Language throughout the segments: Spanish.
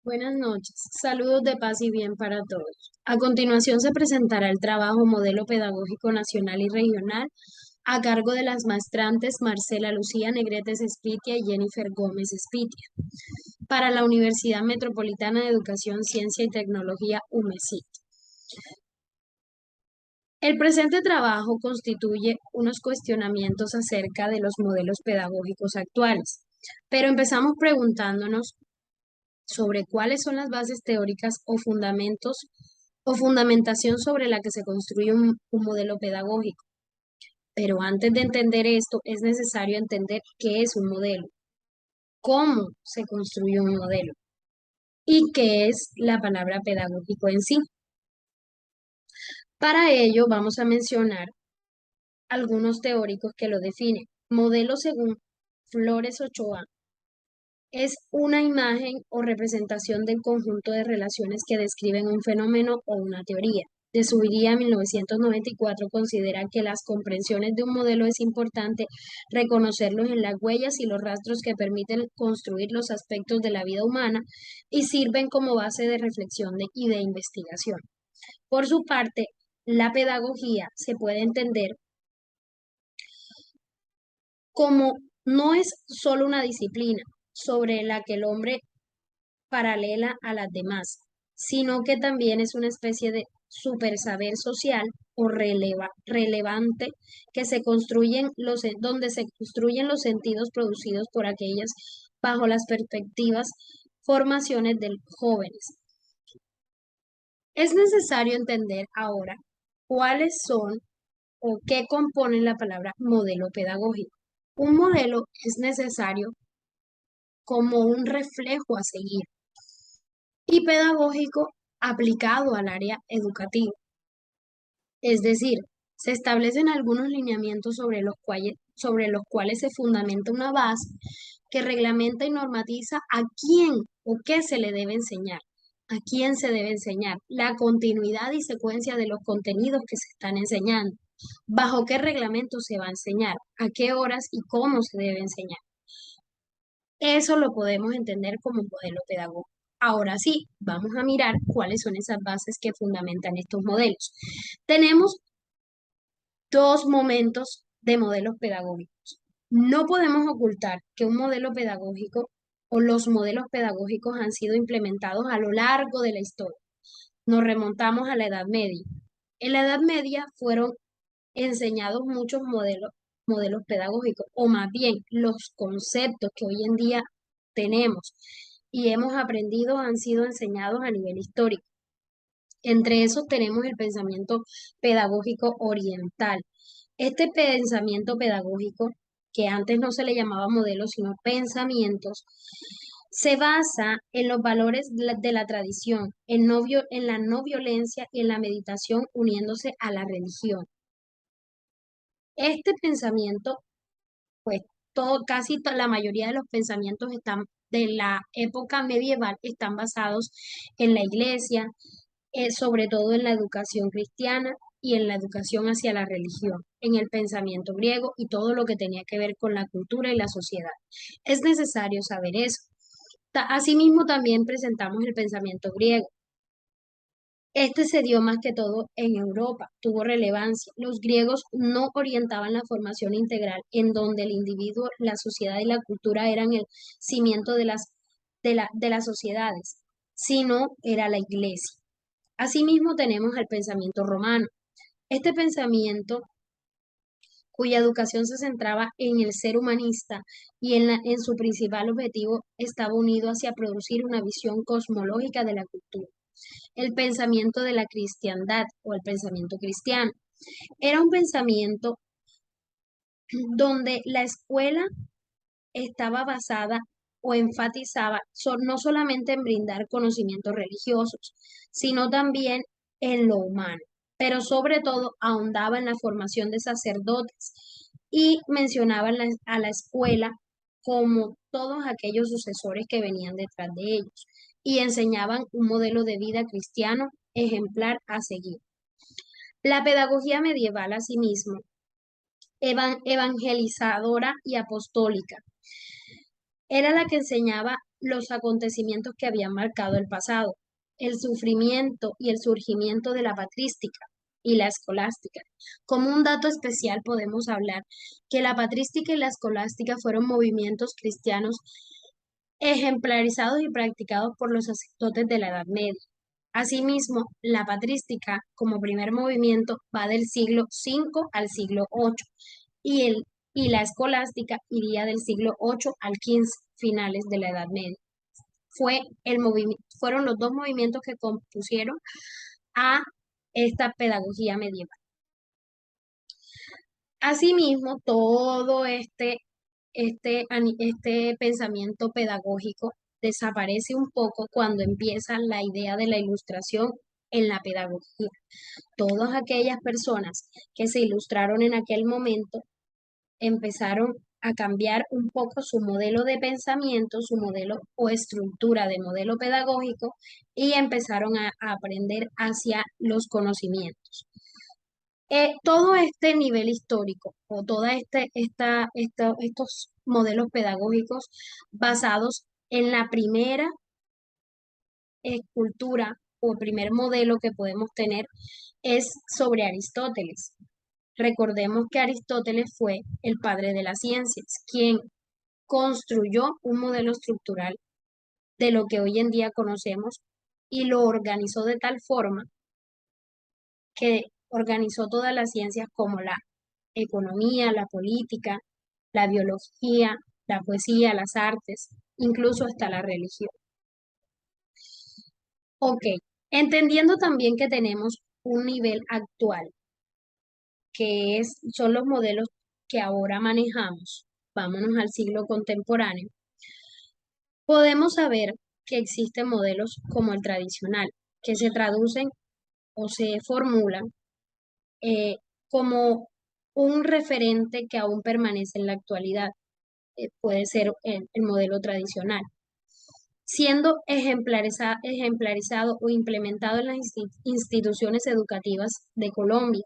Buenas noches. Saludos de paz y bien para todos. A continuación se presentará el trabajo Modelo Pedagógico Nacional y Regional a cargo de las maestrantes Marcela Lucía Negretes Espitia y Jennifer Gómez Espitia para la Universidad Metropolitana de Educación, Ciencia y Tecnología UMECIT. El presente trabajo constituye unos cuestionamientos acerca de los modelos pedagógicos actuales, pero empezamos preguntándonos sobre cuáles son las bases teóricas o fundamentos o fundamentación sobre la que se construye un modelo pedagógico. Pero antes de entender esto, es necesario entender qué es un modelo, cómo se construye un modelo y qué es la palabra pedagógico en sí. Para ello, vamos a mencionar algunos teóricos que lo definen. Modelo según Flores Ochoa es una imagen o representación del conjunto de relaciones que describen un fenómeno o una teoría. De Zuviría, 1994, considera que las comprensiones de un modelo es importante reconocerlos en las huellas y los rastros que permiten construir los aspectos de la vida humana y sirven como base de reflexión y de investigación. Por su parte, la pedagogía se puede entender como no es solo una disciplina sobre la que el hombre paralela a las demás, sino que también es una especie de supersaber social o relevante que se construyen donde se construyen los sentidos producidos por aquellas bajo las perspectivas formaciones de jóvenes. Es necesario entender ahora cuáles son o qué componen la palabra modelo pedagógico. Un modelo es necesario como un reflejo a seguir y pedagógico aplicado al área educativa. Es decir, se establecen algunos lineamientos sobre los cuales se fundamenta una base que reglamenta y normatiza a quién o qué se le debe enseñar, a quién se debe enseñar, la continuidad y secuencia de los contenidos que se están enseñando, bajo qué reglamento se va a enseñar, a qué horas y cómo se debe enseñar. Eso lo podemos entender como un modelo pedagógico. Ahora sí, vamos a mirar cuáles son esas bases que fundamentan estos modelos. Tenemos dos momentos de modelos pedagógicos. No podemos ocultar que un modelo pedagógico o los modelos pedagógicos han sido implementados a lo largo de la historia. Nos remontamos a la Edad Media. En la Edad Media fueron enseñados muchos modelos pedagógicos, o más bien los conceptos que hoy en día tenemos y hemos aprendido han sido enseñados a nivel histórico. Entre esos tenemos el pensamiento pedagógico oriental. Este pensamiento pedagógico, que antes no se le llamaba modelos, sino pensamientos, se basa en los valores de la tradición, en la no violencia y en la meditación uniéndose a la religión. Este pensamiento, pues la mayoría de los pensamientos de la época medieval están basados en la iglesia, sobre todo en la educación cristiana y en la educación hacia la religión, en el pensamiento griego y todo lo que tenía que ver con la cultura y la sociedad. Es necesario saber eso. Asimismo, también presentamos el pensamiento griego. Este se dio más que todo en Europa, tuvo relevancia. Los griegos no orientaban la formación integral, en donde el individuo, la sociedad y la cultura eran el cimiento de las sociedades, sino era la iglesia. Asimismo, tenemos el pensamiento romano. Este pensamiento, cuya educación se centraba en el ser humanista y en su principal objetivo estaba unido hacia producir una visión cosmológica de la cultura. El pensamiento de la cristiandad o el pensamiento cristiano. Era un pensamiento donde la escuela estaba basada o enfatizaba no solamente en brindar conocimientos religiosos, sino también en lo humano, pero sobre todo ahondaba en la formación de sacerdotes y mencionaba a la escuela como todos aquellos sucesores que venían detrás de ellos y enseñaban un modelo de vida cristiano ejemplar a seguir. La pedagogía medieval, asimismo, evangelizadora y apostólica, era la que enseñaba los acontecimientos que habían marcado el pasado, el sufrimiento y el surgimiento de la patrística y la escolástica. Como un dato especial podemos hablar que la patrística y la escolástica fueron movimientos cristianos ejemplarizados y practicados por los sacerdotes de la Edad Media. Asimismo, la patrística, como primer movimiento, va del siglo V al siglo VIII y la escolástica iría del siglo VIII al XV, finales de la Edad Media. Fueron los dos movimientos que compusieron a esta pedagogía medieval. Asimismo, todo este pensamiento pedagógico desaparece un poco cuando empieza la idea de la ilustración en la pedagogía. Todas aquellas personas que se ilustraron en aquel momento empezaron a cambiar un poco su modelo de pensamiento, su modelo o estructura de modelo pedagógico y empezaron a aprender hacia los conocimientos. Todo este nivel histórico o todos estos modelos pedagógicos basados en la primera escultura o primer modelo que podemos tener es sobre Aristóteles. Recordemos que Aristóteles fue el padre de las ciencias, quien construyó un modelo estructural de lo que hoy en día conocemos y lo organizó de tal forma que organizó todas las ciencias como la economía, la política, la biología, la poesía, las artes, incluso hasta la religión. Ok, entendiendo también que tenemos un nivel actual, son los modelos que ahora manejamos, vámonos al siglo contemporáneo, podemos saber que existen modelos como el tradicional, que se traducen o se formulan como un referente que aún permanece en la actualidad. Puede ser el modelo tradicional, siendo ejemplarizado o implementado en las instituciones educativas de Colombia.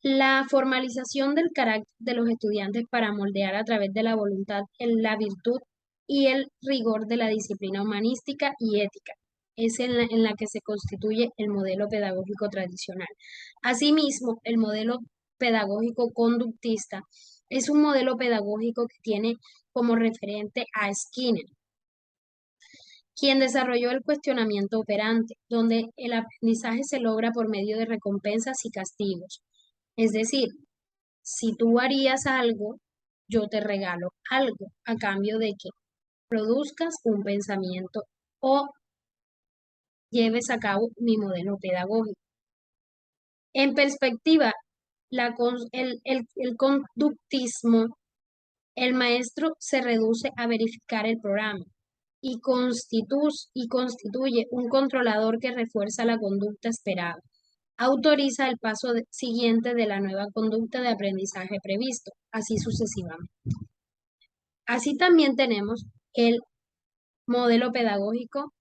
La formalización del carácter de los estudiantes para moldear a través de la voluntad la virtud y el rigor de la disciplina humanística y ética. Es en la que se constituye el modelo pedagógico tradicional. Asimismo, el modelo pedagógico conductista es un modelo pedagógico que tiene como referente a Skinner, quien desarrolló el cuestionamiento operante, donde el aprendizaje se logra por medio de recompensas y castigos. Es decir, si tú harías algo, yo te regalo algo a cambio de que produzcas un pensamiento o lleves a cabo mi modelo pedagógico. En perspectiva, el conductismo, el maestro se reduce a verificar el programa y constituye un controlador que refuerza la conducta esperada. Autoriza el paso siguiente de la nueva conducta de aprendizaje previsto, así sucesivamente. Así también tenemos el modelo pedagógico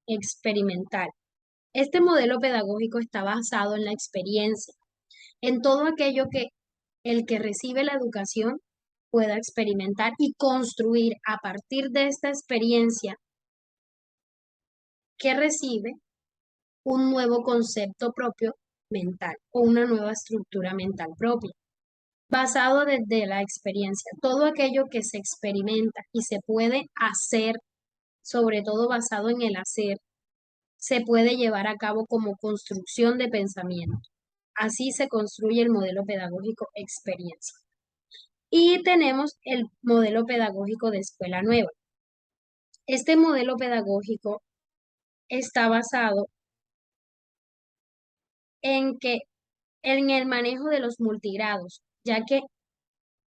experimental. Este modelo pedagógico está basado en la experiencia, en todo aquello que el que recibe la educación pueda experimentar y construir a partir de esta experiencia que recibe un nuevo concepto propio mental o una nueva estructura mental propia, basado desde la experiencia. Todo aquello que se experimenta y se puede hacer, sobre todo basado en el hacer, se puede llevar a cabo como construcción de pensamiento. Así se construye el modelo pedagógico experiencia. Y tenemos el modelo pedagógico de escuela nueva. Este modelo pedagógico está basado en el manejo de los multigrados, ya que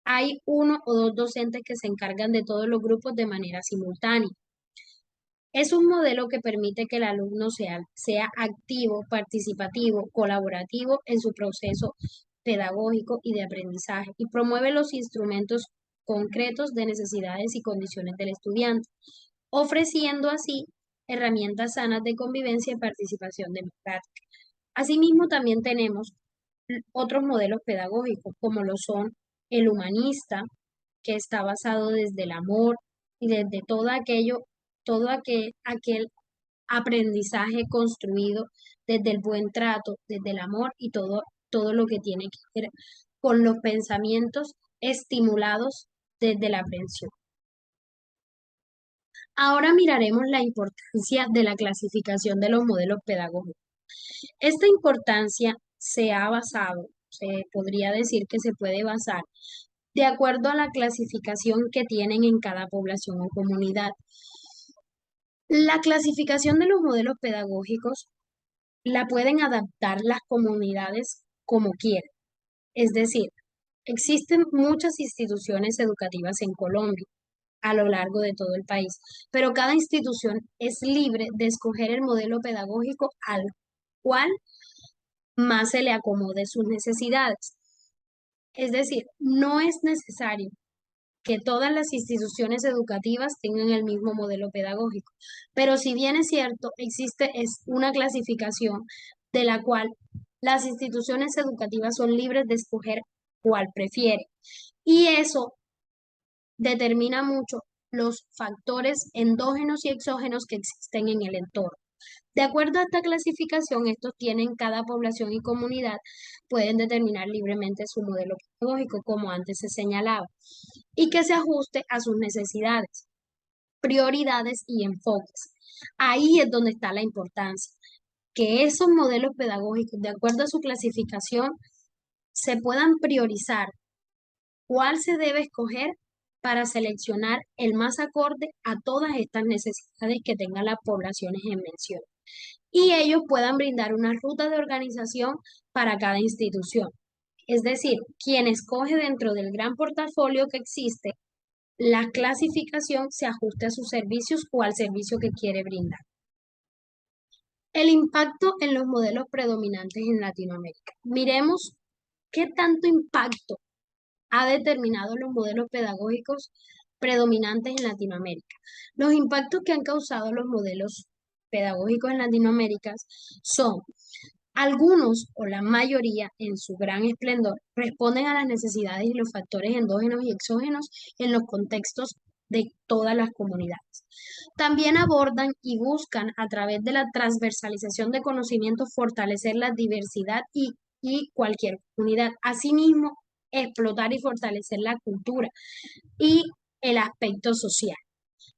hay uno o dos docentes que se encargan de todos los grupos de manera simultánea. Es un modelo que permite que el alumno sea activo, participativo, colaborativo en su proceso pedagógico y de aprendizaje y promueve los instrumentos concretos de necesidades y condiciones del estudiante, ofreciendo así herramientas sanas de convivencia y participación democrática. Asimismo, también tenemos otros modelos pedagógicos, como lo son el humanista, que está basado desde el amor, y desde aquel aprendizaje construido desde el buen trato, desde el amor y todo lo que tiene que ver con los pensamientos estimulados desde la aprensión. Ahora miraremos la importancia de la clasificación de los modelos pedagógicos. Esta importancia se ha basado, se podría decir que se puede basar de acuerdo a la clasificación que tienen en cada población o comunidad. La clasificación de los modelos pedagógicos la pueden adaptar las comunidades como quieran. Es decir, existen muchas instituciones educativas en Colombia a lo largo de todo el país, pero cada institución es libre de escoger el modelo pedagógico al cual más se le acomode sus necesidades. Es decir, no es necesario que todas las instituciones educativas tengan el mismo modelo pedagógico, pero si bien es cierto, existe una clasificación de la cual las instituciones educativas son libres de escoger cuál prefiere. Y eso determina mucho los factores endógenos y exógenos que existen en el entorno. De acuerdo a esta clasificación, estos tienen cada población y comunidad, pueden determinar libremente su modelo pedagógico, como antes se señalaba, y que se ajuste a sus necesidades, prioridades y enfoques. Ahí es donde está la importancia, que esos modelos pedagógicos, de acuerdo a su clasificación, se puedan priorizar cuál se debe escoger para seleccionar el más acorde a todas estas necesidades que tengan las poblaciones en mención y ellos puedan brindar una ruta de organización para cada institución. Es decir, quien escoge dentro del gran portafolio que existe, la clasificación se ajuste a sus servicios o al servicio que quiere brindar. El impacto en los modelos predominantes en Latinoamérica. Miremos qué tanto impacto ha determinado los modelos pedagógicos predominantes en Latinoamérica. Los impactos que han causado los modelos pedagógicos en Latinoamérica son algunos o la mayoría en su gran esplendor responden a las necesidades y los factores endógenos y exógenos en los contextos de todas las comunidades. También abordan y buscan a través de la transversalización de conocimientos fortalecer la diversidad y cualquier comunidad. Asimismo, explotar y fortalecer la cultura y el aspecto social.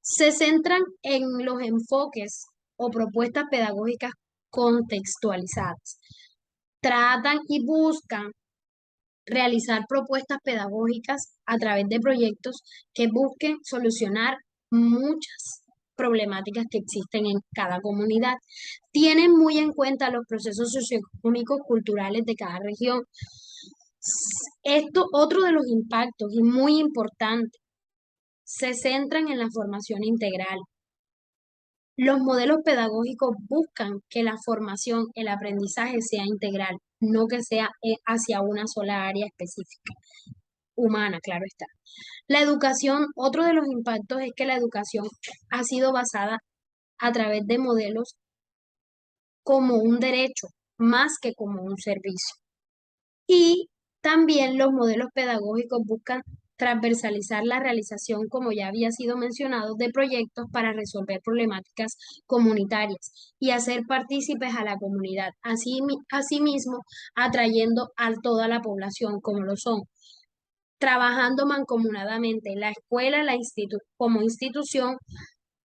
Se centran en los enfoques o propuestas pedagógicas contextualizadas. Tratan y buscan realizar propuestas pedagógicas a través de proyectos que busquen solucionar muchas problemáticas que existen en cada comunidad. Tienen muy en cuenta los procesos socioeconómicos culturales de cada región. Esto, otro de los impactos y muy importante, se centran en la formación integral. Los modelos pedagógicos buscan que la formación, el aprendizaje sea integral, no que sea hacia una sola área específica, humana, claro está. La educación, otro de los impactos es que la educación ha sido basada a través de modelos como un derecho, más que como un servicio. Y también los modelos pedagógicos buscan transversalizar la realización, como ya había sido mencionado, de proyectos para resolver problemáticas comunitarias y hacer partícipes a la comunidad, asimismo atrayendo a toda la población como lo son, trabajando mancomunadamente la escuela como institución,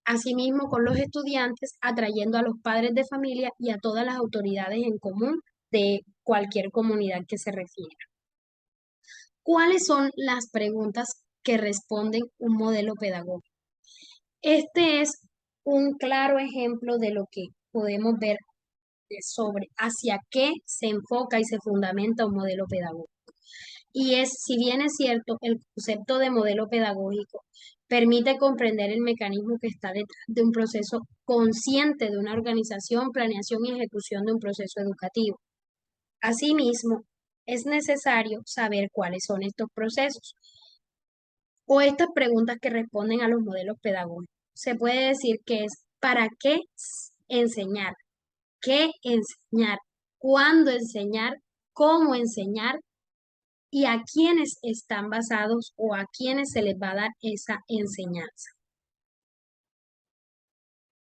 asimismo con los estudiantes, atrayendo a los padres de familia y a todas las autoridades en común de cualquier comunidad que se refiera. ¿Cuáles son las preguntas que responden un modelo pedagógico? Este es un claro ejemplo de lo que podemos ver sobre hacia qué se enfoca y se fundamenta un modelo pedagógico. Y si bien es cierto, el concepto de modelo pedagógico permite comprender el mecanismo que está detrás de un proceso consciente de una organización, planeación y ejecución de un proceso educativo. Asimismo, es necesario saber cuáles son estos procesos o estas preguntas que responden a los modelos pedagógicos. Se puede decir que es ¿para qué enseñar? ¿Qué enseñar? ¿Cuándo enseñar? ¿Cómo enseñar? ¿Y a quiénes están basados o a quiénes se les va a dar esa enseñanza?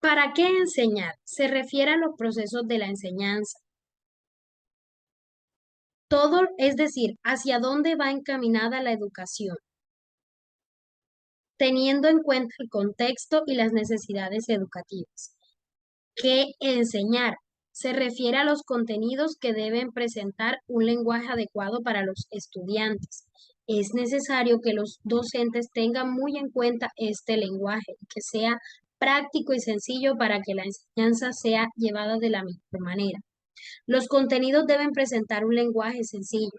¿Para qué enseñar? Se refiere a los procesos de la enseñanza. Todo, es decir, hacia dónde va encaminada la educación, teniendo en cuenta el contexto y las necesidades educativas. ¿Qué enseñar? Se refiere a los contenidos que deben presentar un lenguaje adecuado para los estudiantes. Es necesario que los docentes tengan muy en cuenta este lenguaje, que sea práctico y sencillo para que la enseñanza sea llevada de la mejor manera. Los contenidos deben presentar un lenguaje sencillo,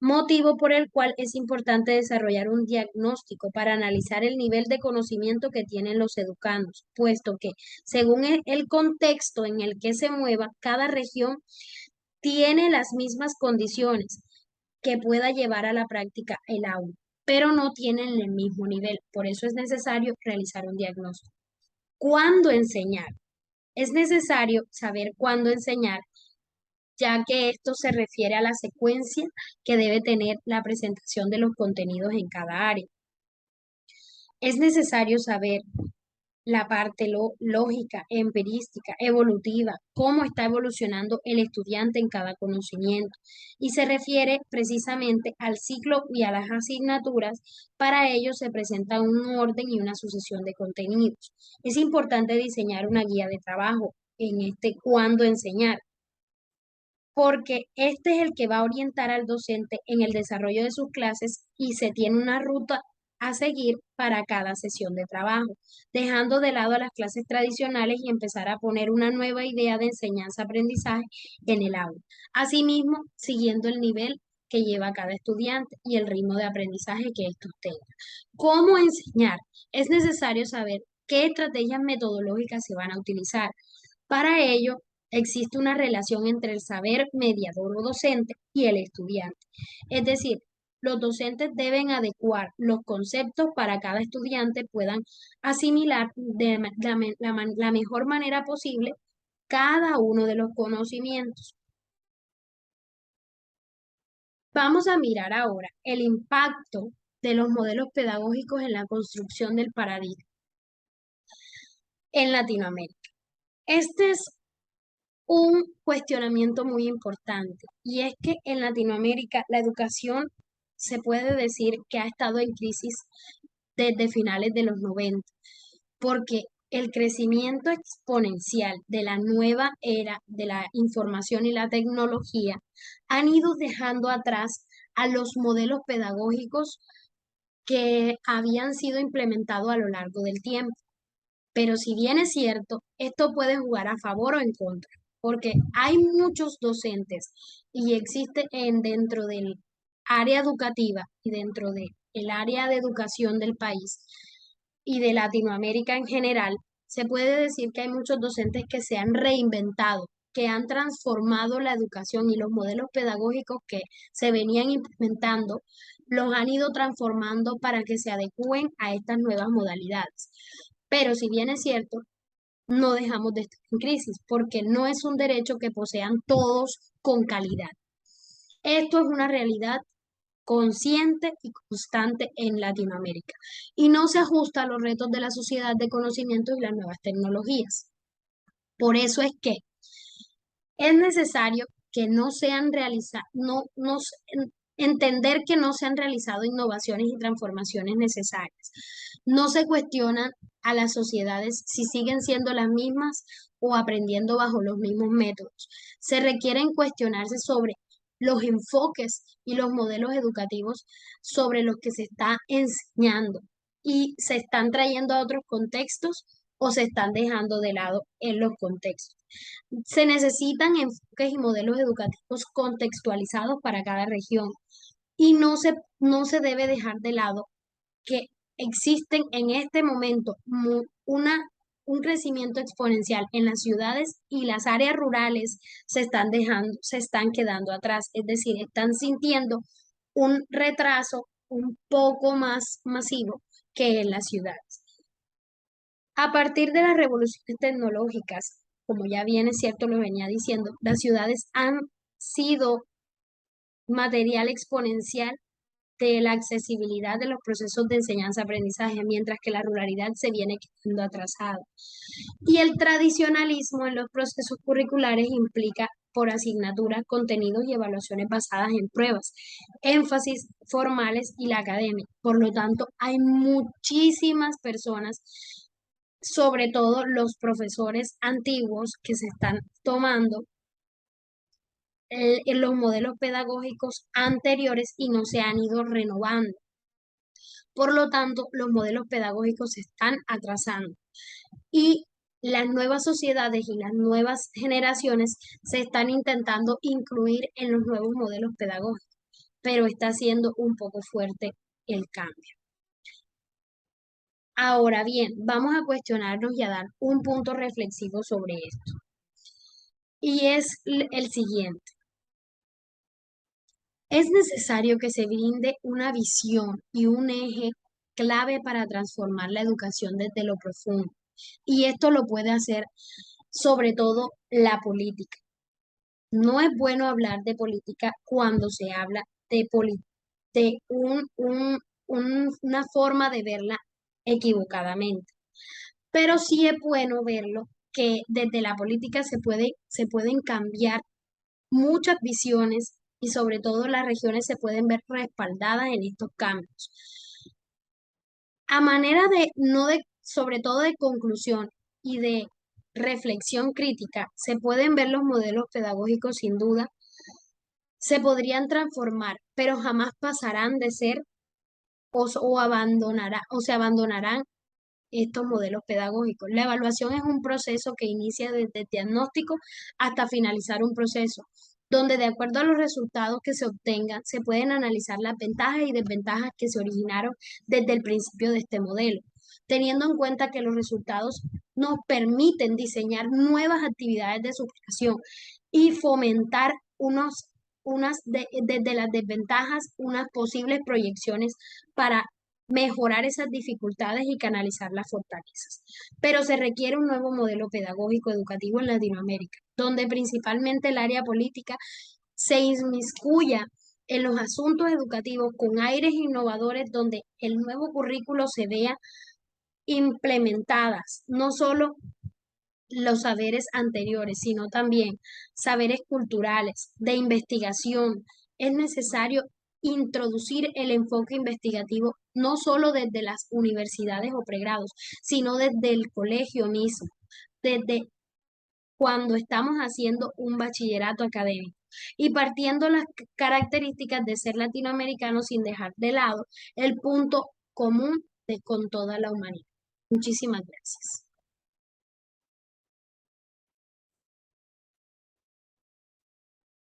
motivo por el cual es importante desarrollar un diagnóstico para analizar el nivel de conocimiento que tienen los educandos, puesto que según el contexto en el que se mueva, cada región tiene las mismas condiciones que pueda llevar a la práctica el aula, pero no tienen el mismo nivel. Por eso es necesario realizar un diagnóstico. ¿Cuándo enseñar? Es necesario saber cuándo enseñar, ya que esto se refiere a la secuencia que debe tener la presentación de los contenidos en cada área. Es necesario saber la parte lógica, empirística, evolutiva, cómo está evolucionando el estudiante en cada conocimiento. Y se refiere precisamente al ciclo y a las asignaturas. Para ello se presenta un orden y una sucesión de contenidos. Es importante diseñar una guía de trabajo en este cuándo enseñar, porque este es el que va a orientar al docente en el desarrollo de sus clases y se tiene una ruta a seguir para cada sesión de trabajo, dejando de lado a las clases tradicionales y empezar a poner una nueva idea de enseñanza-aprendizaje en el aula. Asimismo, siguiendo el nivel que lleva cada estudiante y el ritmo de aprendizaje que estos tengan. ¿Cómo enseñar? Es necesario saber qué estrategias metodológicas se van a utilizar. Para ello, existe una relación entre el saber mediador o docente y el estudiante. Es decir, los docentes deben adecuar los conceptos para cada estudiante puedan asimilar de la mejor manera posible cada uno de los conocimientos. Vamos a mirar ahora el impacto de los modelos pedagógicos en la construcción del paradigma en Latinoamérica. Este es un cuestionamiento muy importante y es que en Latinoamérica la educación se puede decir que ha estado en crisis desde finales de los 90 porque el crecimiento exponencial de la nueva era de la información y la tecnología han ido dejando atrás a los modelos pedagógicos que habían sido implementados a lo largo del tiempo. Pero si bien es cierto, esto puede jugar a favor o en contra, porque hay muchos docentes y existe dentro del área educativa y dentro del área de educación del país y de Latinoamérica en general, se puede decir que hay muchos docentes que se han reinventado, que han transformado la educación y los modelos pedagógicos que se venían implementando, los han ido transformando para que se adecúen a estas nuevas modalidades. Pero si bien es cierto, no dejamos de estar en crisis, porque no es un derecho que posean todos con calidad. Esto es una realidad consciente y constante en Latinoamérica y no se ajusta a los retos de la sociedad de conocimiento y las nuevas tecnologías. Por eso es que es necesario que no sean realizadas, entender que no se han realizado innovaciones y transformaciones necesarias. No se cuestionan a las sociedades si siguen siendo las mismas o aprendiendo bajo los mismos métodos. Se requieren cuestionarse sobre los enfoques y los modelos educativos sobre los que se está enseñando y se están trayendo a otros contextos o se están dejando de lado en los contextos. Se necesitan enfoques y modelos educativos contextualizados para cada región y no se debe dejar de lado que existen en este momento un crecimiento exponencial en las ciudades y las áreas rurales se están quedando atrás, es decir, están sintiendo un retraso un poco más masivo que en las ciudades. A partir de las revoluciones tecnológicas, como ya bien es cierto, lo venía diciendo, las ciudades han sido material exponencial de la accesibilidad de los procesos de enseñanza-aprendizaje, mientras que la ruralidad se viene quedando atrasada. Y el tradicionalismo en los procesos curriculares implica por asignaturas, contenidos y evaluaciones basadas en pruebas, énfasis formales y la academia. Por lo tanto, hay muchísimas personas, sobre todo los profesores antiguos, que se están tomando en los modelos pedagógicos anteriores y no se han ido renovando. Por lo tanto, los modelos pedagógicos se están atrasando y las nuevas sociedades y las nuevas generaciones se están intentando incluir en los nuevos modelos pedagógicos, pero está siendo un poco fuerte el cambio. Ahora bien, vamos a cuestionarnos y a dar un punto reflexivo sobre esto. Y es el siguiente. Es necesario que se brinde una visión y un eje clave para transformar la educación desde lo profundo. Y esto lo puede hacer sobre todo la política. No es bueno hablar de política cuando se habla de una forma de verla equivocadamente. Pero sí es bueno verlo que desde la política se pueden cambiar muchas visiones y sobre todo las regiones se pueden ver respaldadas en estos cambios. A manera de, no de, sobre todo de conclusión y de reflexión crítica, se pueden ver los modelos pedagógicos sin duda, se podrían transformar, pero jamás pasarán de ser o se abandonarán estos modelos pedagógicos. La evaluación es un proceso que inicia desde el diagnóstico hasta finalizar un proceso, donde de acuerdo a los resultados que se obtengan, se pueden analizar las ventajas y desventajas que se originaron desde el principio de este modelo, teniendo en cuenta que los resultados nos permiten diseñar nuevas actividades de superación y fomentar desde las desventajas, unas posibles proyecciones para mejorar esas dificultades y canalizar las fortalezas. Pero se requiere un nuevo modelo pedagógico educativo en Latinoamérica, donde principalmente el área política se inmiscuya en los asuntos educativos con aires innovadores, donde el nuevo currículo se vea implementadas, no solo los saberes anteriores, sino también saberes culturales, de investigación. Es necesario introducir el enfoque investigativo no solo desde las universidades o pregrados, sino desde el colegio mismo, desde cuando estamos haciendo un bachillerato académico y partiendo las características de ser latinoamericano sin dejar de lado el punto común con toda la humanidad. Muchísimas gracias.